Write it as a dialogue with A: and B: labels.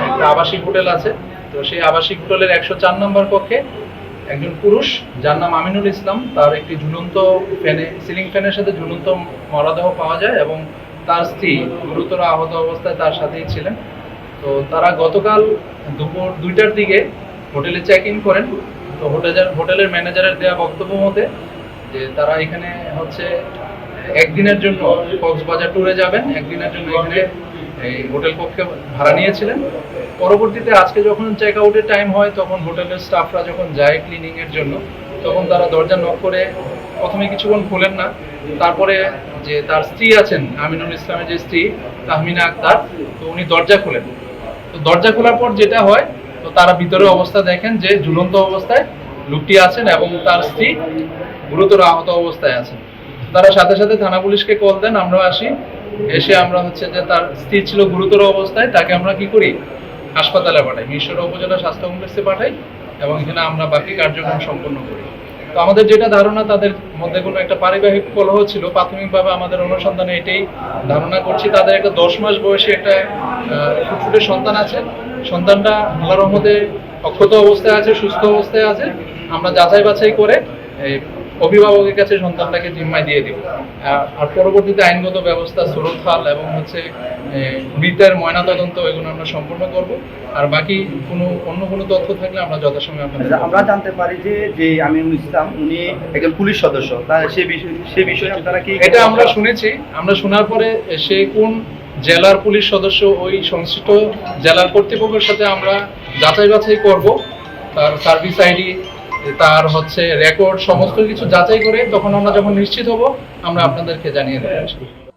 A: একটা আবাসিক হোটেল আছে। তো সেই আবাসিক হোটেলের 104 নম্বর কক্ষে একজন পুরুষ যার নাম আমিনুল ইসলাম, তার একটি ঝুলন্ত ফ্যানে, সিলিং ফ্যানের সাথে ঝুলন্ত মরদেহ পাওয়া যায় এবং তার স্ত্রী গুরুতর আহত অবস্থায় তার সাথেই ছিলেন। তো তারা গতকাল দুপুর 2টার দিকে হোটেলে চেক ইন করেন। তো হোটেলের ম্যানেজারের দেওয়া বক্তব্য মতে যে তারা এখানে হচ্ছে একদিনের জন্য কক্সবাজার ট্যুরে যাবেন, একদিনের জন্য এখানে এই হোটেল কক্ষে ভাড়া নিয়েছিলেন। পরবর্তীতে আজকে যখন চেক আউটের টাইম হয় তখন হোটেলের স্টাফরা যখন যায় ক্লিনিং এর জন্য, তখন তারা দরজা নক করে প্রথমে কিছুক্ষণ খোলেন না। তারপরে যে তার স্ত্রী আছেন, আমিনুল ইসলামের যে স্ত্রী তাহমিনা আক্তার, তো উনি দরজা খোলেন। তো দরজা খোলার পর যেটা হয়, তো তারা ভিতরে অবস্থা দেখেন যে ঝুলন্ত অবস্থায় লোকটি আছেন এবং তার স্ত্রী গুরুতর আহত অবস্থায় আছেন। তারা সাথে সাথে থানা পুলিশকে কল দেন, আমরা আসি। এসে আমরা হচ্ছে যে তার স্ত্রী ছিল গুরুতর অবস্থায়, তাকে আমরা কি করি, হাসপাতালে পাঠাই, মিরসরাই উপজেলা স্বাস্থ্য কমপ্লেক্সে পাঠাই এবং এখানে আমরা বাকি কার্যক্রম সম্পন্ন করি। তো আমাদের যেটা ধারণা, তাদের মধ্যে কোনো একটা পারিবারিক কলহ ছিল। প্রাথমিকভাবে আমাদের অনুসন্ধানে এটাই ধারণা করছি। তাদের একটা 10 মাস বয়সী একটা ফুটফুটে সন্তান আছে। সন্তানটা আল্লাহর রহমতে অক্ষত অবস্থায় আছে, সুস্থ অবস্থায় আছে। আমরা যাচাই বাছাই করে অভিভাবকের কাছে সন্তানটাকে জিম্মায় দিয়ে দিব। আর পরবর্তীতে আইনগত ব্যবস্থা, সুরতহাল এবং হচ্ছে মৃতের ময়নাতদন্ত, এগুলো আমরা সম্পন্ন করব। আর বাকি অন্য কোনো তথ্য থাকলে আমরা যথাসময়ে আপনাদের।
B: আমরা জানতে পারি যে আমিনুল ইসলাম উনি একজন পুলিশ সদস্য, তার সে বিষয়ে আপনারা কি?
A: এটা আমরা শুনেছি। আমরা শোনার পরে সে কোন জেলার পুলিশ সদস্য, ওই সংশ্লিষ্ট জেলার কর্তৃপক্ষের সাথে আমরা যাচাই বাছাই করব। তার সার্ভিস আইডি, তার হচ্ছে রেকর্ড, সমস্ত কিছু যাচাই করে তখন আমরা যখন নিশ্চিত হব আমরা আপনাদেরকে জানিয়ে দেবো।